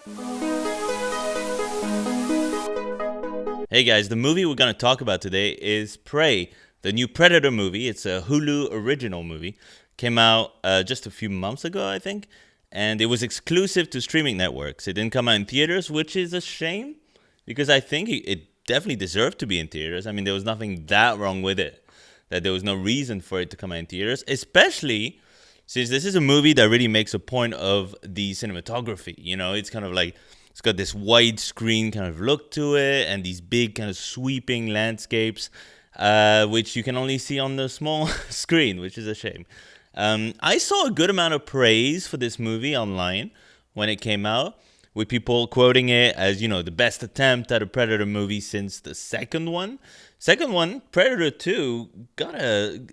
Hey guys, the movie we're going to talk about today is Prey, the new Predator movie. It's a Hulu original movie. Came out just a few months ago, I think, and it was exclusive to streaming networks. It didn't come out in theaters, which is a shame because I think it definitely deserved to be in theaters. I mean, there was nothing that wrong with it, that there was no reason for it to come out in theaters, especially since this is a movie that really makes a point of the cinematography. You know, it's kind of like it's got this widescreen kind of look to it and these big kind of sweeping landscapes, which you can only see on the small screen, which is a shame. I saw a good amount of praise for this movie online when it came out, with people quoting it as, you know, the best attempt at a Predator movie since the second one. Second one, Predator 2,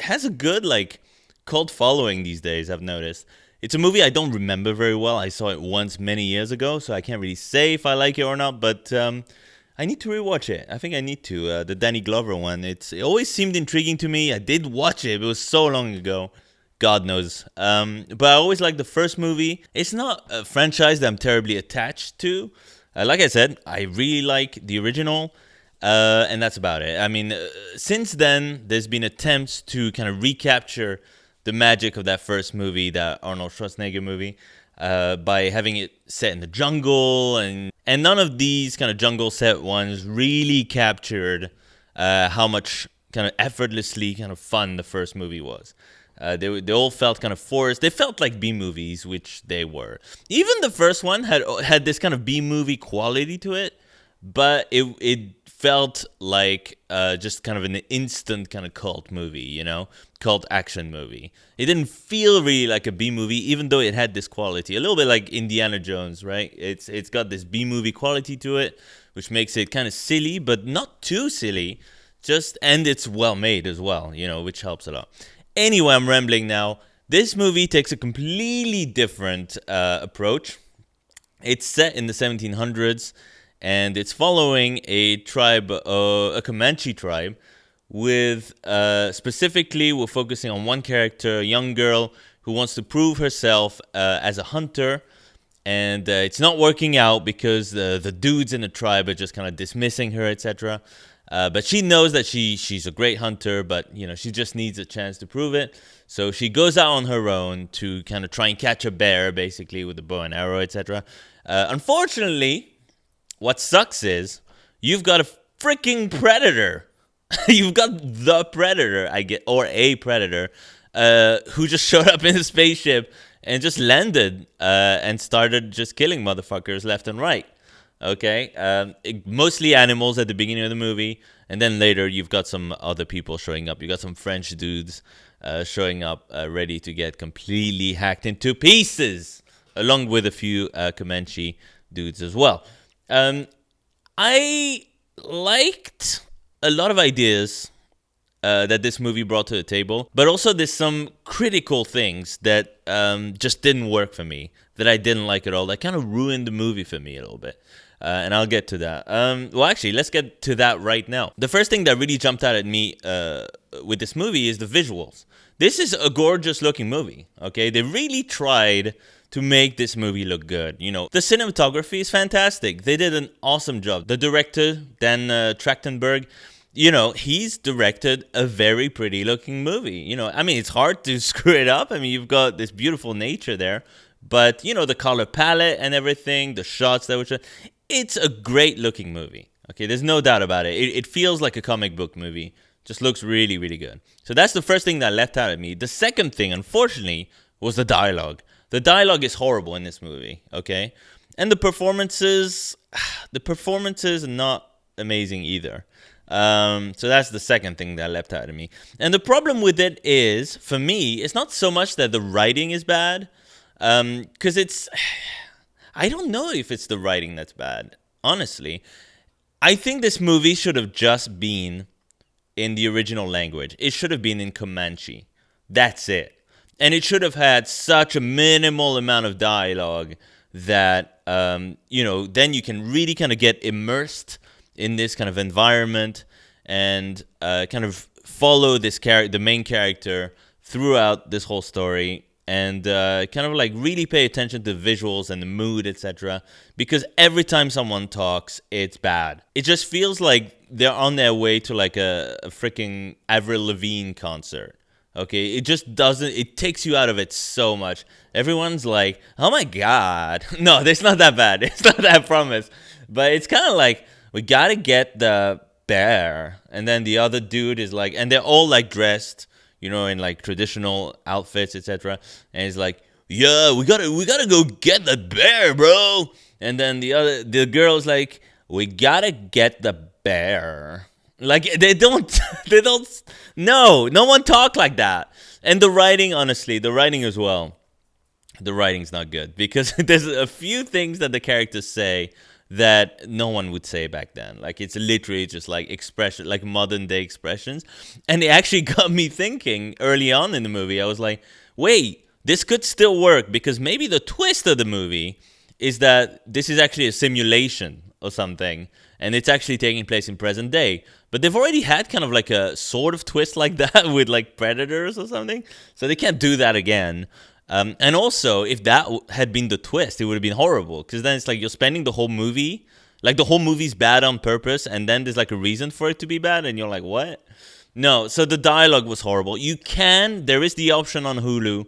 has a good, like, cult following these days, I've noticed. It's a movie I don't remember very well. I saw it once many years ago, so I can't really say if I like it or not, but I need to rewatch it. I think I need to. The Danny Glover one, it always seemed intriguing to me. I did watch it. It was so long ago. God knows. But I always liked the first movie. It's not a franchise that I'm terribly attached to. Like I said, I really like the original. And that's about it. I mean, since then, there's been attempts to kind of recapture the magic of that first movie, that Arnold Schwarzenegger movie, by having it set in the jungle, and none of these kind of jungle set ones really captured how much kind of effortlessly kind of fun the first movie was. They all felt kind of forced. They felt like B movies, which they were. Even the first one had this kind of B movie quality to it, but it felt like just kind of an instant kind of cult movie, you know, cult action movie. It didn't feel really like a B movie, even though it had this quality, a little bit like Indiana Jones, right? It's got this B movie quality to it, which makes it kind of silly, but not too silly. And it's well made as well, you know, which helps a lot. Anyway, I'm rambling now. This movie takes a completely different approach. It's set in the 1700s, and it's following a tribe, a Comanche tribe, with specifically we're focusing on one character, a young girl who wants to prove herself as a hunter, and it's not working out because the dudes in the tribe are just kind of dismissing her, etc. But she knows that she's a great hunter, but you know she just needs a chance to prove it. So she goes out on her own to kind of try and catch a bear, basically with a bow and arrow, etc. Unfortunately, what sucks is you've got a freaking predator. You've got the predator, or a predator, who just showed up in a spaceship and just landed and started just killing motherfuckers left and right. Okay, mostly animals at the beginning of the movie, and then later you've got some other people showing up. You got some French dudes showing up, ready to get completely hacked into pieces, along with a few Comanche dudes as well. I liked a lot of ideas that this movie brought to the table, but also there's some critical things that just didn't work for me, that I didn't like at all, that kind of ruined the movie for me a little bit. And I'll get to that. Well, actually, let's get to that right now. The first thing that really jumped out at me with this movie is the visuals. This is a gorgeous looking movie, okay? They really tried to make this movie look good. You know, the cinematography is fantastic. They did an awesome job. The director, Dan Trachtenberg, you know, he's directed a very pretty looking movie. You know, I mean, it's hard to screw it up. I mean, you've got this beautiful nature there, but, you know, the color palette and everything, the shots that were shot, it's a great looking movie. Okay, there's no doubt about it. It feels like a comic book movie. Just looks really, really good. So that's the first thing that leapt out at me. The second thing, unfortunately, was the dialogue. The dialogue is horrible in this movie, okay? And the performances are not amazing either. So that's the second thing that leapt out at me. And the problem with it is, for me, it's not so much that the writing is bad, because I don't know if it's the writing that's bad, honestly. I think this movie should have just been in the original language. It should have been in Comanche. That's it. And it should have had such a minimal amount of dialogue that, then you can really kind of get immersed in this kind of environment and kind of follow the main character throughout this whole story. and kind of like really pay attention to the visuals and the mood, etc. Because every time someone talks, it's bad. It just feels like they're on their way to like a freaking Avril Lavigne concert. Okay, it just doesn't, it takes you out of it so much. Everyone's like, oh my God. No, it's not that bad. It's not that, I promise. But it's kind of like, we gotta get the bear. And then the other dude is like, and they're all like dressed, in like traditional outfits, etc. And he's like, yeah, we gotta go get the bear, bro. And then the girl's like, we gotta get the bear. Like they don't no one talk like that. And the writing, honestly, the writing as well, the writing's not good, because there's a few things that the characters say that no one would say back then. Like it's literally just like expression, like modern day expressions. And it actually got me thinking early on in the movie. I was like, wait, this could still work, because maybe the twist of the movie is that this is actually a simulation or something, and it's actually taking place in present day. But they've already had kind of like a sort of twist like that with like Predators or something, so they can't do that again. And also, if that had been the twist, it would have been horrible, because then it's like you're spending the whole movie, like the whole movie's bad on purpose, and then there's like a reason for it to be bad, and you're like, what? No, so the dialogue was horrible. There is the option on Hulu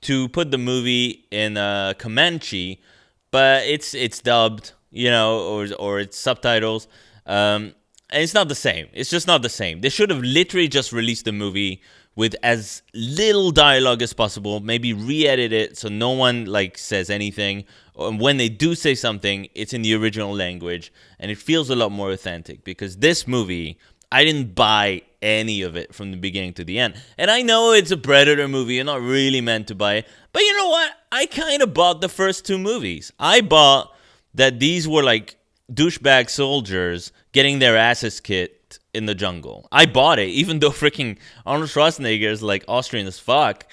to put the movie in Comanche, but it's dubbed, or it's subtitles. And it's not the same. It's just not the same. They should have literally just released the movie with as little dialogue as possible, maybe re-edit it so no one like says anything. And when they do say something, it's in the original language, and it feels a lot more authentic. Because this movie, I didn't buy any of it from the beginning to the end. And I know it's a Predator movie, you're not really meant to buy it. But you know what? I kind of bought the first two movies. I bought that these were like douchebag soldiers getting their asses kicked in the jungle. I bought it, even though freaking Arnold Schwarzenegger is like Austrian as fuck.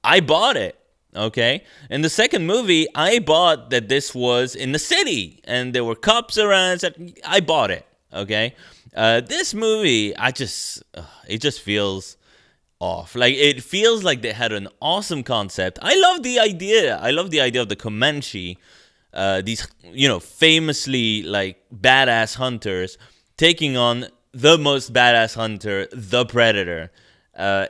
I bought it, okay? In the second movie, I bought that this was in the city and there were cops around. I bought it, okay? This movie, it just feels off. Like, it feels like they had an awesome concept. I love the idea. I love the idea of the Comanche, these, famously like badass hunters taking on the most badass hunter, the Predator,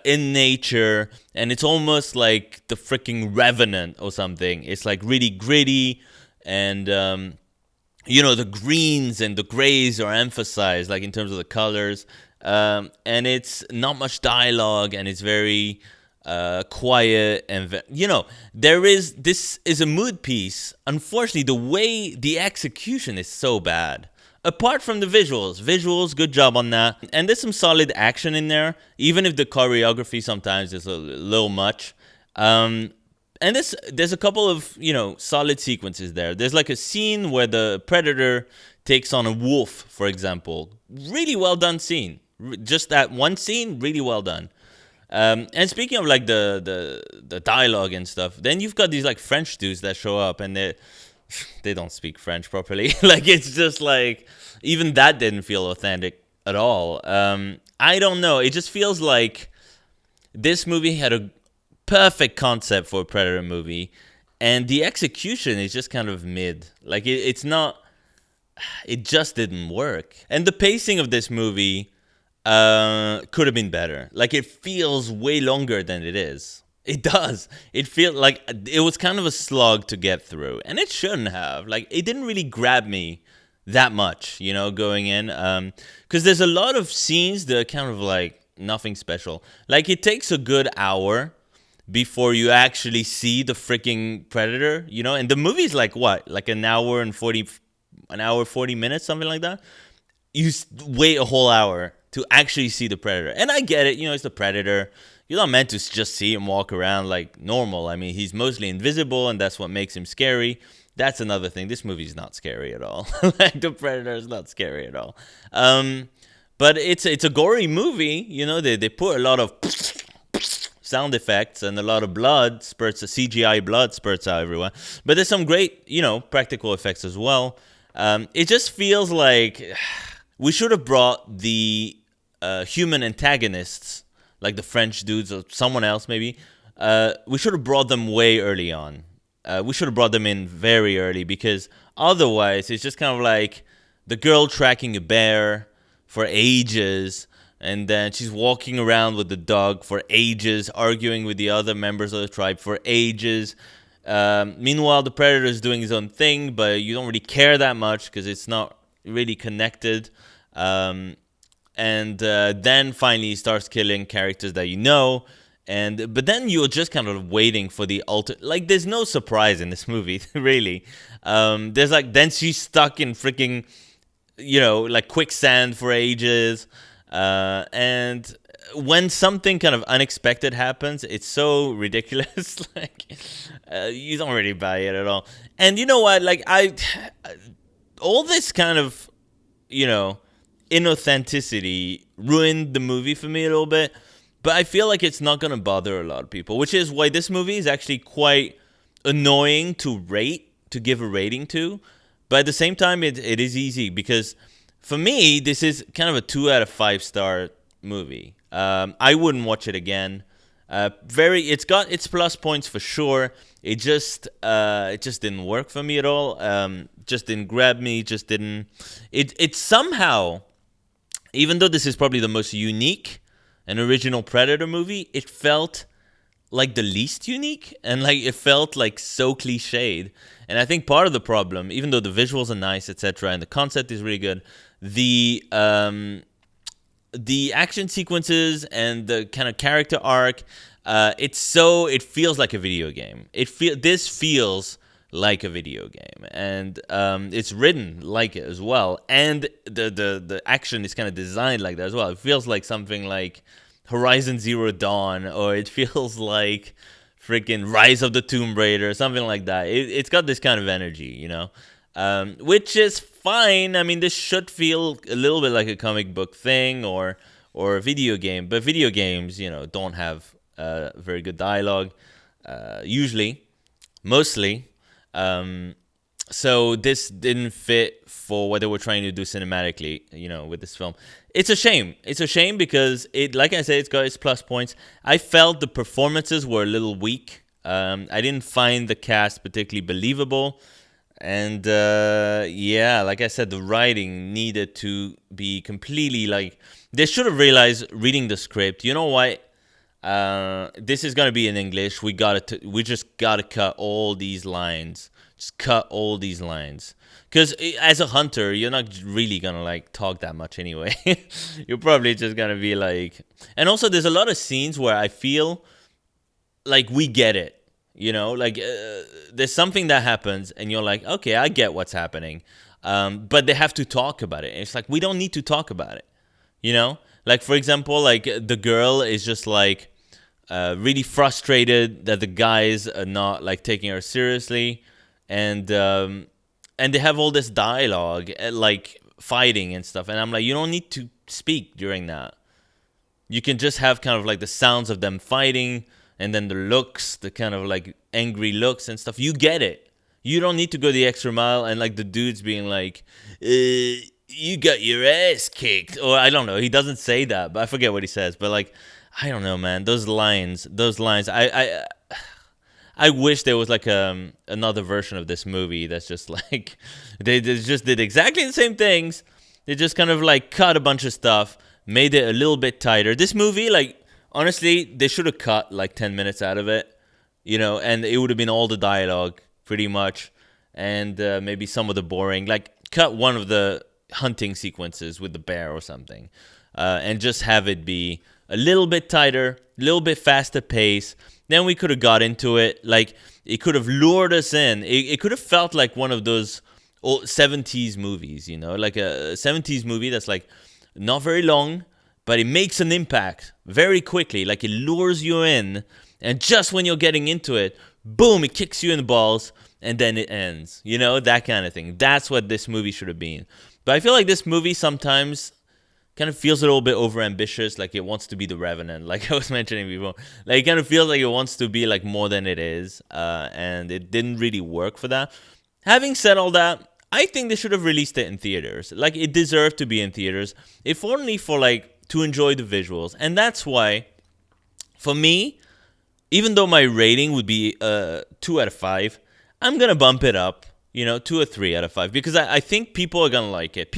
in nature. And it's almost like the freaking Revenant or something. It's like really gritty, and the greens and the grays are emphasized, like in terms of the colors. And it's not much dialogue, and it's very quiet, and this is a mood piece. Unfortunately, the way the execution is so bad. Apart from the visuals, good job on that. And there's some solid action in there, even if the choreography sometimes is a little much. And there's a couple of, solid sequences there. There's like a scene where the Predator takes on a wolf, for example. Really well done scene. Just that one scene, really well done. And speaking of like the dialogue and stuff, then you've got these like French dudes that show up, and they don't speak French properly. Like, it's just like, even that didn't feel authentic at all. I don't know. It just feels like this movie had a perfect concept for a Predator movie, and the execution is just kind of mid. Like, it's not, it just didn't work. And the pacing of this movie could have been better. Like, it feels way longer than it is. It does. It feels like it was kind of a slog to get through, and it shouldn't have. Like, it didn't really grab me that much, going in. Because there's a lot of scenes that are kind of like nothing special. Like, it takes a good hour before you actually see the freaking Predator, and the movie's like what? Like an hour 40 minutes, something like that. You wait a whole hour to actually see the Predator. And I get it, it's the Predator. You're not meant to just see him walk around like normal. I mean, he's mostly invisible, and that's what makes him scary. That's another thing. This movie's not scary at all. Like, the Predator is not scary at all. But it's a gory movie. They put a lot of sound effects and a lot of blood spurts, CGI blood spurts out everywhere. But there's some great, practical effects as well. It just feels like we should have brought the human antagonists, like the French dudes or someone else maybe, we should have brought them way early on. We should have brought them in very early, because otherwise it's just kind of like the girl tracking a bear for ages, and then she's walking around with the dog for ages, arguing with the other members of the tribe for ages. Meanwhile, the predator is doing his own thing, but you don't really care that much because it's not really connected. And then finally he starts killing characters that you know. But then you're just kind of waiting for the ultimate. Like, there's no surprise in this movie, really. There's like, then she's stuck in freaking, like quicksand for ages. And when something kind of unexpected happens, it's so ridiculous. Like, you don't really buy it at all. And you know what? Like, all this kind of, inauthenticity ruined the movie for me a little bit. But I feel like it's not going to bother a lot of people, which is why this movie is actually quite annoying to give a rating to. But at the same time, it is easy, because for me, this is kind of a 2 out of 5 star movie. I wouldn't watch it again. It's got its plus points for sure. It just didn't work for me at all. Just didn't grab me. Just didn't. It somehow, even though this is probably the most unique and original Predator movie, it felt like the least unique, and like it felt like so cliched. And I think part of the problem, even though the visuals are nice, etc., and the concept is really good, the action sequences and the kind of character arc, it feels like a video game. This feels like a video game, and it's written like it as well, and the action is kind of designed like that as well. It feels like something like Horizon Zero Dawn, or it feels like freaking Rise of the Tomb Raider, something like that. It's got this kind of energy, which is fine. I mean, this should feel a little bit like a comic book thing or a video game, but video games, don't have very good dialogue, mostly. So this didn't fit for what they were trying to do cinematically, with this film. It's a shame. It's a shame because like I said, it's got its plus points. I felt the performances were a little weak. I didn't find the cast particularly believable. And like I said, the writing needed to be completely they should have realized reading the script, you know what? This is gonna be in English. We just gotta cut all these lines. Just cut all these lines. Because as a hunter, you're not really gonna talk that much anyway. You're probably just gonna be and also there's a lot of scenes where I feel like we get it. There's something that happens and you're like, okay, I get what's happening. But they have to talk about it. And it's like, we don't need to talk about it. For example, the girl is just really frustrated that the guys are not taking her seriously, and they have all this dialogue, fighting and stuff, and I'm like, you don't need to speak during that. You can just have kind of the sounds of them fighting, and then the looks, the kind of angry looks and stuff. You get it. You don't need to go the extra mile, and the dude's being you got your ass kicked, or I don't know. He doesn't say that, but I forget what he says. But I don't know, man. Those lines. I wish there was another version of this movie that's just they just did exactly the same things. They just kind of cut a bunch of stuff, made it a little bit tighter. This movie, honestly, they should have cut 10 minutes out of it, and it would have been all the dialogue pretty much, and maybe some of the boring, cut one of the hunting sequences with the bear or something, and just have it be a little bit tighter, a little bit faster pace. Then we could have got into it. It could have lured us in. It could have felt like one of those old 70s movies, like a 70s movie that's not very long, but it makes an impact very quickly. It lures you in, and just when you're getting into it, boom, it kicks you in the balls, and then it ends. That kind of thing. That's what this movie should have been. But I feel like this movie sometimes kind of feels a little bit overambitious, it wants to be The Revenant, I was mentioning before. It kind of feels like it wants to be more than it is, and it didn't really work for that. Having said all that, I think they should have released it in theaters. It deserved to be in theaters, if only for to enjoy the visuals. And that's why, for me, even though my rating would be 2 out of 5, I'm going to bump it up, 2 or 3 out of 5, because I think people are going to like it.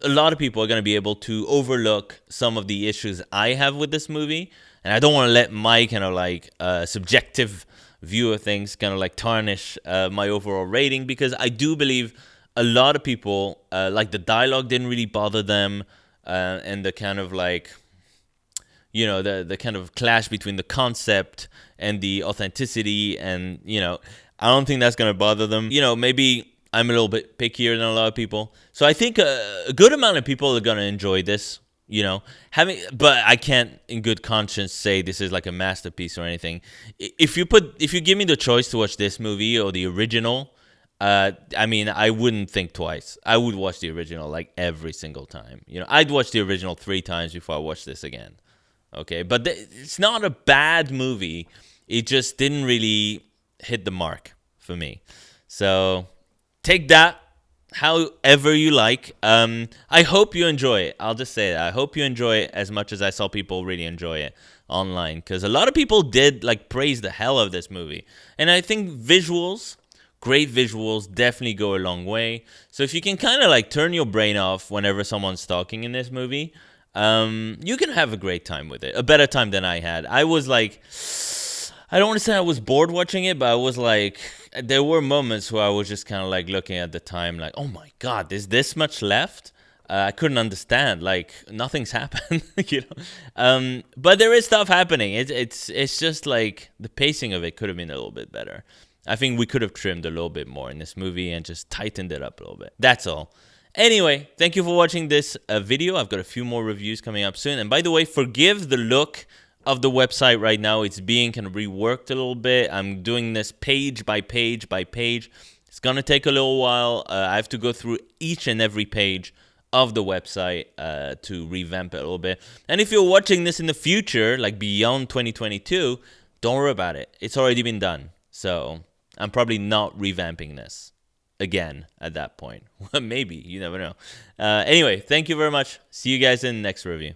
A lot of people are going to be able to overlook some of the issues I have with this movie. And I don't want to let my kind of like subjective view of things kind of like tarnish my overall rating, because I do believe a lot of people, like the dialogue didn't really bother them, and the kind of like, the kind of clash between the concept and the authenticity, and, I don't think that's going to bother them. Maybe I'm a little bit pickier than a lot of people. So I think a good amount of people are going to enjoy this, but I can't in good conscience say this is like a masterpiece or anything. If you give me the choice to watch this movie or the original, I wouldn't think twice. I would watch the original like every single time. I'd watch the original 3 times before I watch this again. Okay, but it's not a bad movie. It just didn't really hit the mark for me. So take that however you like. I hope you enjoy it. I'll just say that. I hope you enjoy it as much as I saw people really enjoy it online, because a lot of people did like praise the hell of this movie. And I think great visuals definitely go a long way. So if you can kind of like turn your brain off whenever someone's talking in this movie, you can have a great time with it. A better time than I had. I was like, I don't want to say I was bored watching it, but I was like, there were moments where I was just kind of like looking at the time like, oh my God, there's this much left? I couldn't understand. Like, nothing's happened, But there is stuff happening. It's just like the pacing of it could have been a little bit better. I think we could have trimmed a little bit more in this movie and just tightened it up a little bit. That's all. Anyway, thank you for watching this video. I've got a few more reviews coming up soon. And by the way, forgive the look of the website right now. It's being kind of reworked a little bit. I'm doing this page by page by page. It's going to take a little while. I have to go through each and every page of the website to revamp it a little bit. And if you're watching this in the future, like beyond 2022, don't worry about it. It's already been done. So I'm probably not revamping this again at that point. Maybe. You never know. Anyway, thank you very much. See you guys in the next review.